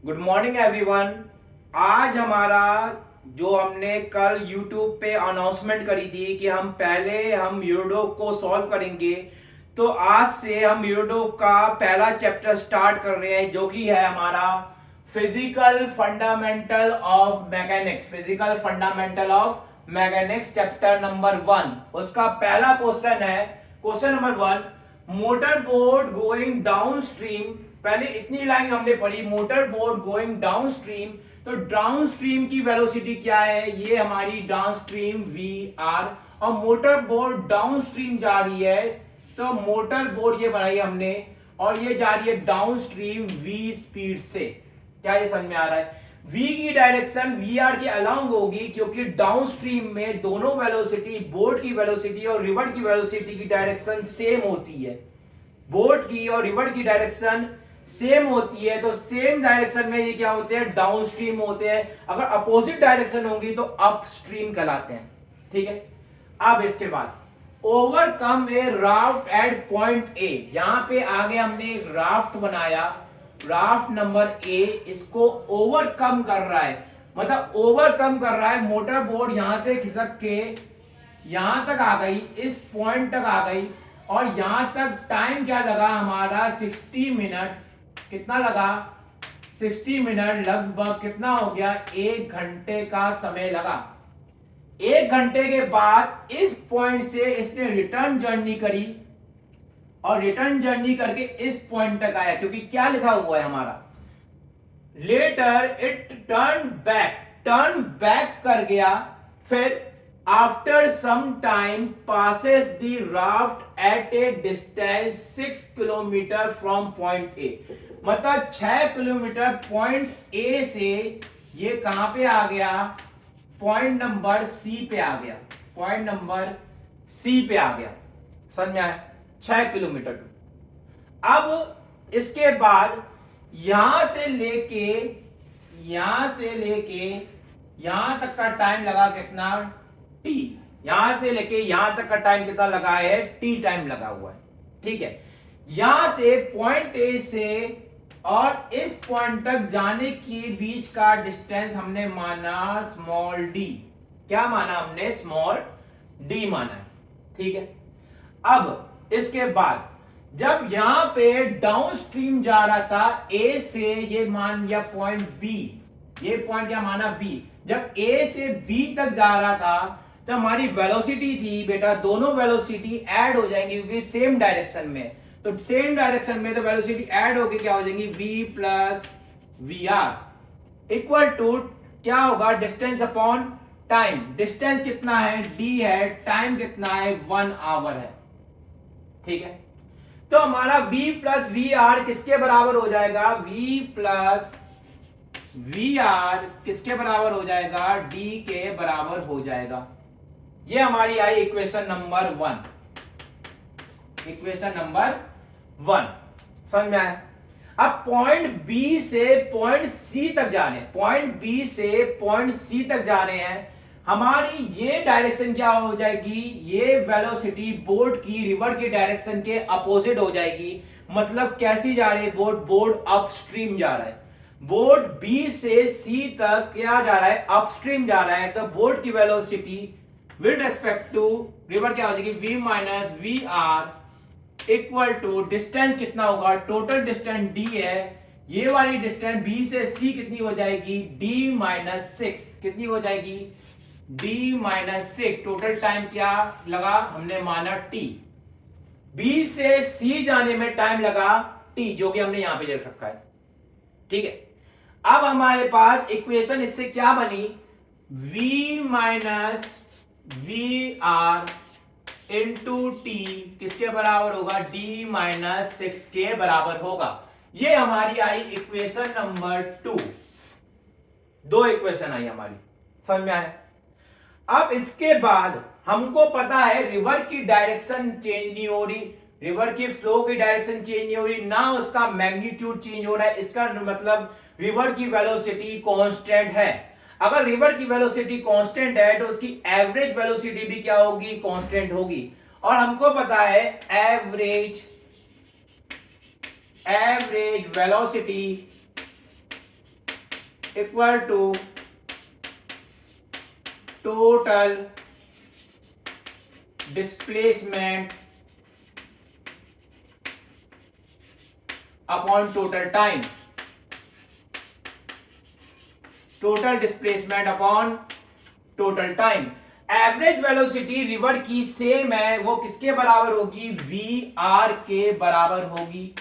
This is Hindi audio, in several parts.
Good morning everyone. आज हमारा जो हमने कल यूट्यूब पे अनाउंसमेंट करी थी कि हम यूरोडोक को सॉल्व करेंगे, तो आज से हम यूरोडोक का पहला चैप्टर स्टार्ट कर रहे हैं, जो कि है हमारा physical fundamental of mechanics. Physical fundamental of mechanics chapter number 1। उसका पहला क्वेश्चन है, question number 1, motor boat going down stream. पहले इतनी लाइन हमने पढ़ी, motor boat going down stream. तो डाउन स्ट्रीम की वेलोसिटी क्या है? ये हमारी डाउन स्ट्रीम वी आर, और मोटर बोट डाउन स्ट्रीम जा रही है, तो मोटर बोट ये बनाई हमने, और ये जा रही है डाउन स्ट्रीम वी स्पीड से। क्या ये समझ में आ रहा है? v की डायरेक्शन वी आर के अलोंग होगी, क्योंकि डाउन स्ट्रीम में दोनों वेलोसिटी, बोट की वेलोसिटी और रिवर की वेलोसिटी की डायरेक्शन सेम होती है। बोट की और रिवर की डायरेक्शन सेम होती है, तो सेम डायरेक्शन में ये क्या होते हैं? डाउन स्ट्रीम होते हैं। अगर अपोजिट डायरेक्शन होगी तो अप स्ट्रीम कहलाते हैं। ठीक है। अब इसके बाद overcome a raft at point A. यहां पे आगे हमने एक राफ्ट बनाया, राफ्ट नंबर ए इसको ओवरकम कर रहा है, मतलब ओवरकम कर रहा है। मोटर बोट यहां से खिसक के यहां तक आ गई, इस पॉइंट तक आ गई, और यहां तक टाइम क्या लगा हमारा? 60 मिनट। कितना लगा? 60 मिनट, लगभग कितना हो गया? 1 घंटे का समय लगा। 1 घंटे के बाद इस पॉइंट से इसने रिटर्न जर्नी करी, और रिटर्न जर्नी करके इस पॉइंट तक आया, क्योंकि क्या लिखा हुआ है हमारा? लेटर इट टर्न बैक कर गया। फिर after some time passes the raft at a distance 6 kilometre from point A. मतलब 6 किलोमीटर पॉइंट ए से ये कहां पे आ गया? पॉइंट नंबर सी पे आ गया। पॉइंट नंबर सी पे आ गया। समझ में आया? 6 किलोमीटर। अब इसके बाद यहां से लेके यहां तक का टाइम लगा कितना? टी। यहां से लेके यहां तक का टाइम कितना लगा है? टी टाइम लगा हुआ है। ठीक है। यहां से पॉइंट ए से और इस पॉइंट तक जाने के बीच का डिस्टेंस हमने माना स्मॉल डी। क्या माना हमने? स्मॉल डी माना है। ठीक है। अब इसके बाद जब यहां पे डाउन स्ट्रीम जा रहा था ए से, ये मान लिया पॉइंट बी, ये पॉइंट क्या माना? बी। जब ए से बी तक जा रहा था तो हमारी वेलोसिटी थी बेटा, दोनों वेलोसिटी ऐड हो जाएंगी, क्योंकि सेम डायरेक्शन में। तो सेम डायरेक्शन में तो वेलोसिटी ऐड होके क्या हो जाएंगी? v plus v are equal to क्या होगा? Distance upon time. डिस्टेंस कितना है? d है। टाइम कितना है? 1 आवर है। ठीक है। तो हमारा v प्लस वी आर किसके बराबर हो जाएगा? v प्लस वी आर किसके बराबर हो जाएगा? d के बराबर हो जाएगा। ये हमारी आई इक्वेशन नंबर 1। इक्वेशन नंबर 1 समझ में आया? अब पॉइंट बी से पॉइंट सी तक जा रहे हैं, पॉइंट बी से पॉइंट सी तक जा रहे हैं। हमारी ये डायरेक्शन क्या हो जाएगी? ये वेलोसिटी बोट की रिवर की डायरेक्शन के अपोजिट हो जाएगी। मतलब कैसी जा रही है बोट? बोट अपस्ट्रीम जा रहा है। बोट बी से सी तक क्या जा रहा है? अपस्ट्रीम जा रहा है। तो बोट की velocity with respect to river क्या हो जाएगी? v minus v are equal to distance कितना होगा? टोटल डिस्टेंस d है, ये वाली डिस्टेंस b से c कितनी हो जाएगी? d minus 6। कितनी हो जाएगी? d minus 6। टोटल टाइम क्या लगा? हमने माना t। b से c जाने में टाइम लगा t, जो कि हमने यहां पे लिख रखा है। ठीक है। अब हमारे पास इक्वेशन इससे क्या बनी? v minus v r into t किसके बराबर होगा? d माइनस 6 के बराबर होगा। ये हमारी आई इक्वेशन नंबर 2। 2 इक्वेशन आई हमारी। समझ में आया? अब इसके बाद हमको पता है रिवर की डायरेक्शन चेंज नहीं हो रही, रिवर की फ्लो की डायरेक्शन चेंज नहीं हो रही, ना उसका मैग्नीट्यूड चेंज हो रहा है। इसका मतलब रिवर की वेलोसिटी कांस्टेंट है। अगर रिवर की वेलोसिटी कांस्टेंट है तो उसकी एवरेज वेलोसिटी भी क्या होगी? कांस्टेंट होगी। और हमको पता है average velocity equal to total displacement upon total time, total displacement upon total time. Average velocity river की सेम है, वो किसके बराबर होगी, वी आर के बराबर होगी।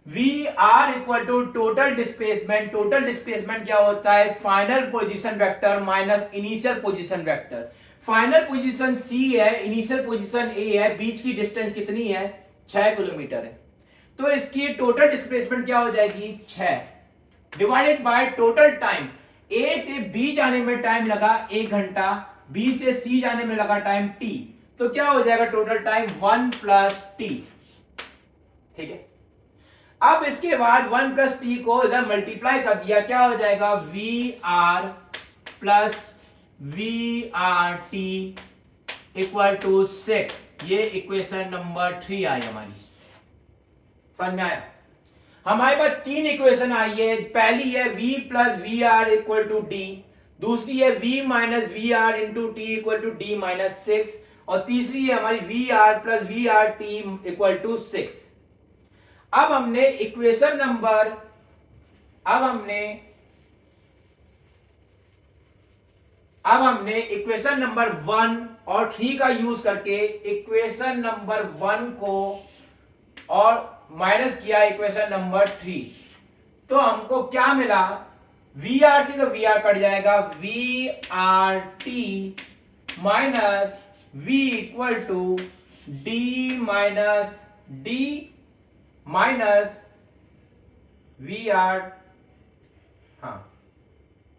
V are equal to total displacement, total displacement क्या होता है, final position vector minus initial position vector. Final position C है, इनिशियल पोजीशन ए है, बीच की डिस्टेंस कितनी है, 6 किलोमीटर है। तो इसकी टोटल डिस्प्लेसमेंट क्या हो जाएगी, 6 डिवाइडेड बाय टोटल टाइम। ए से बी जाने में टाइम लगा 1 घंटा, बी से सी जाने में लगा टाइम t, तो क्या हो जाएगा टोटल टाइम 1 प्लस टी। ठीक है, अब इसके बाद 1 प्लस टी को इधर मल्टीप्लाई कर दिया, क्या हो जाएगा, v r plus v r t equal to 6। ये इक्वेशन नंबर 3 आई हमारी, समझ में आया। हमारे पास 3 इक्वेशन आई है। पहली है v plus v are equal to d, दूसरी है v minus v r into t equal to d minus 6, और तीसरी है हमारी v r plus v r t equal to 6। अब हमने इक्वेशन नंबर 1 और 3 का यूज करके इक्वेशन नंबर 1 को और माइनस किया इक्वेशन नंबर 3, तो हमको क्या मिला, वी आर से तो वी आर कट जाएगा, v r t minus v equal to d minus d minus v r. हाँ,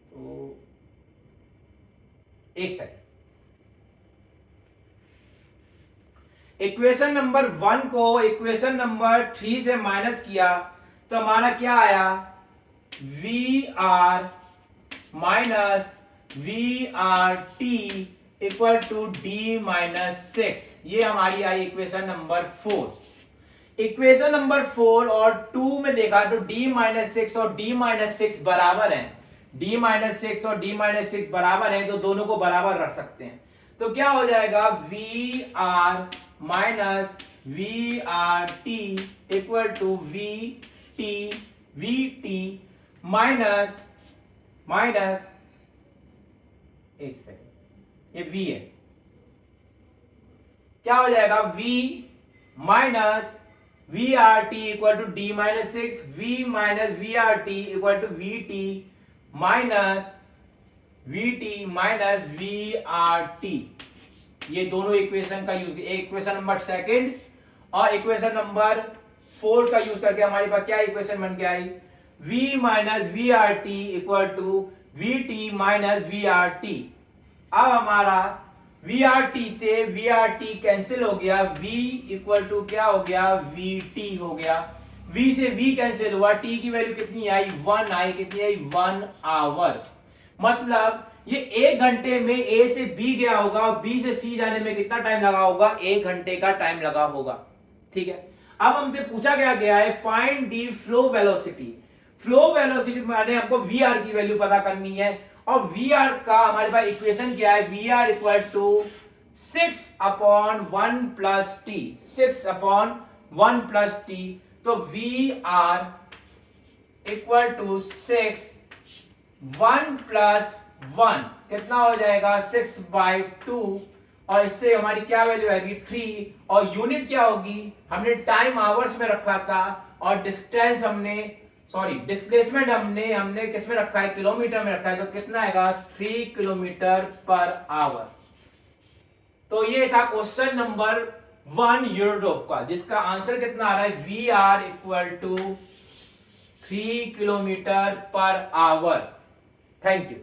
तो एक सेकंड, इक्वेशन नंबर 1 को इक्वेशन नंबर 3 से माइनस किया तो हमारा क्या आया, v r minus v r t equal to d minus 6। ये हमारी आई इक्वेशन नंबर 4। इक्वेशन नंबर 4 और 2 में देखा तो डी माइनस 6 और डी माइनस 6 बराबर है, डी माइनस 6 और डी माइनस 6 बराबर है, तो दोनों को बराबर रख सकते हैं। तो क्या हो जाएगा, v r minus v r t equal to v t minus एक सेकेंड, ये v है, क्या हो जाएगा, v minus v r t equal to d minus 6, v minus v r t equal to v t minus v r t. ये दोनों इक्वेशन का यूज, इक्वेशन नंबर 2 और इक्वेशन नंबर 4 का यूज करके हमारे पास क्या इक्वेशन बन के आई, v minus v r t equal to v t minus v r t. अब हमारा वी आर टी से वी आर टी कैंसिल हो गया, v इक्वल टू क्या हो गया, वी टी हो गया, v से v कैंसिल हुआ, t की वैल्यू कितनी आई, 1 आई, कितनी आई, 1 आवर। मतलब ये 1 घंटे में a से b गया होगा और b से c जाने में कितना टाइम लगा होगा, 1 घंटे का टाइम लगा होगा। ठीक है, अब हमसे पूछा गया है find the flow velocity. Flow velocity माने हमको वी आर की वैल्यू पता करनी है, और वी आर का हमारे पास इक्वेशन क्या है, we are equal to 6/1 plus T, 6/1 plus T. तो we are equal to 6 1 plus 1 कितना हो जाएगा, 6/2, और इससे हमारी क्या वैल्यू आएगी, 3, और यूनिट क्या होगी, हमने टाइम आवर्स में रखा था, और डिस्टेंस डिस्प्लेसमेंट हमने किस में रखा है, किलोमीटर में रखा है, तो कितना आएगा, 3 किलोमीटर पर आवर। तो ये था क्वेश्चन नंबर 1 यूरोप का, जिसका आंसर कितना आ रहा है, we are equal to 3 kilometre per hour. Thank you.